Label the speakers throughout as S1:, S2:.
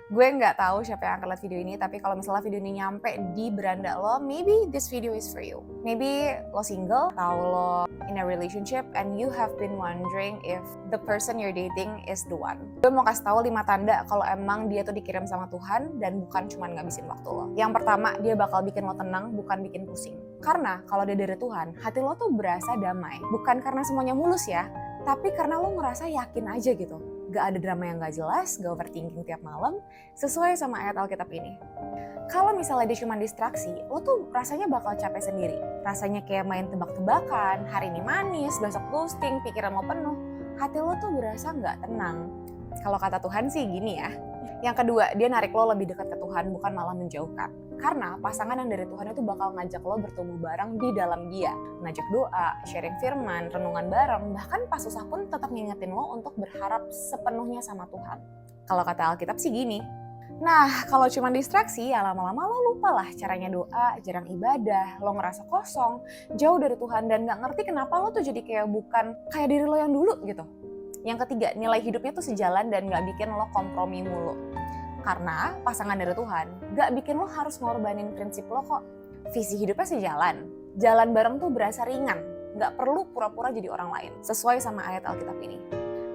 S1: Gue nggak tahu siapa yang akan lihat video ini, tapi kalau misalnya video ini nyampe di beranda lo, maybe this video is for you. Maybe lo single, atau lo in a relationship, and you have been wondering if the person you're dating is the one. Gue mau kasih tahu 5 tanda kalau emang dia tuh dikirim sama Tuhan dan bukan cuma ngabisin waktu lo. Yang pertama, dia bakal bikin lo tenang, bukan bikin pusing. Karena kalau dia dari Tuhan, hati lo tuh berasa damai. Bukan karena semuanya mulus ya, tapi karena lo ngerasa yakin aja gitu. Gak ada drama yang gak jelas, gak overthinking tiap malam, sesuai sama ayat Alkitab ini. Kalau misalnya dia cuma distraksi, lo tuh rasanya bakal capek sendiri. Rasanya kayak main tebak-tebakan, hari ini manis, besok ghosting, pikiran lo penuh. Hati lo tuh berasa gak tenang. Kalau kata Tuhan sih gini ya. Yang kedua, dia narik lo lebih dekat ke Tuhan, bukan malah menjauhkan. Karena pasangan yang dari Tuhan itu bakal ngajak lo bertumbuh bareng di dalam dia. Ngajak doa, sharing firman, renungan bareng, bahkan pas susah pun tetap ngingetin lo untuk berharap sepenuhnya sama Tuhan. Kalau kata Alkitab sih gini, nah kalau cuma distraksi ya lama-lama lo lupa lah caranya doa, jarang ibadah, lo ngerasa kosong, jauh dari Tuhan dan gak ngerti kenapa lo tuh jadi kayak bukan kayak diri lo yang dulu gitu. Yang ketiga, nilai hidupnya tuh sejalan dan gak bikin lo kompromi mulu. Karena pasangan dari Tuhan gak bikin lo harus ngorbanin prinsip lo kok. Visi hidupnya sejalan. Jalan bareng tuh berasa ringan. Gak perlu pura-pura jadi orang lain. Sesuai sama ayat Alkitab ini.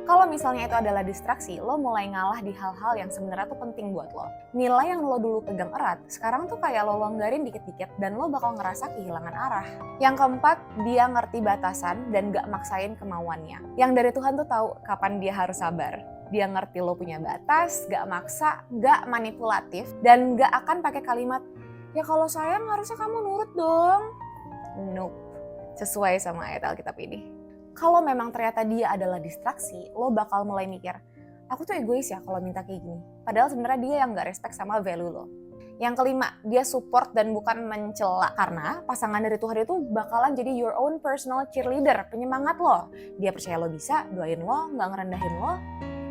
S1: Kalau misalnya itu adalah distraksi, lo mulai ngalah di hal-hal yang sebenarnya tuh penting buat lo. Nilai yang lo dulu pegang erat, sekarang tuh kayak lo longgarin dikit-dikit dan lo bakal ngerasa kehilangan arah. Yang keempat, dia ngerti batasan dan gak maksain kemauannya. Yang dari Tuhan tuh tahu kapan dia harus sabar. Dia ngerti lo punya batas, gak maksa, gak manipulatif, dan gak akan pakai kalimat, ya kalau sayang harusnya kamu nurut dong. Nope, sesuai sama ayat Alkitab ini. Kalau memang ternyata dia adalah distraksi, lo bakal mulai mikir, aku tuh egois ya kalau minta kayak gini. Padahal sebenarnya dia yang gak respect sama value lo. Yang kelima, dia support dan bukan mencela. Karena pasangan dari Tuhan itu bakalan jadi your own personal cheerleader, penyemangat lo. Dia percaya lo bisa, doain lo, gak ngerendahin lo,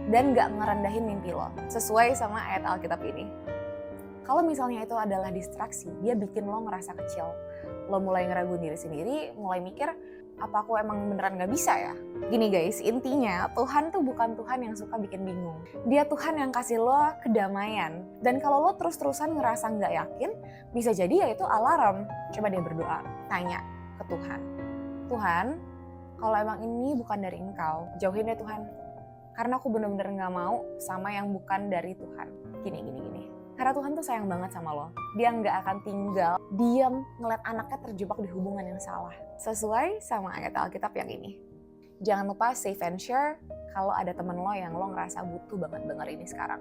S1: dan gak ngerendahin mimpi lo. Sesuai sama ayat Alkitab ini. Kalau misalnya itu adalah distraksi, dia bikin lo ngerasa kecil. Lo mulai ngeraguin diri sendiri, mulai mikir, apa aku emang beneran gak bisa ya? Gini guys, intinya Tuhan tuh bukan Tuhan yang suka bikin bingung. Dia Tuhan yang kasih lo kedamaian. Dan kalau lo terus-terusan ngerasa gak yakin, bisa jadi ya itu alarm. Coba dia berdoa, tanya ke Tuhan. Tuhan, kalau emang ini bukan dari Engkau, jauhin deh Tuhan. Karena aku bener-bener gak mau sama yang bukan dari Tuhan. Gini. Karena Tuhan tuh sayang banget sama lo. Dia nggak akan tinggal diam ngeliat anaknya terjebak di hubungan yang salah. Sesuai sama ayat Alkitab yang ini. Jangan lupa save and share kalau ada temen lo yang lo ngerasa butuh banget denger ini sekarang.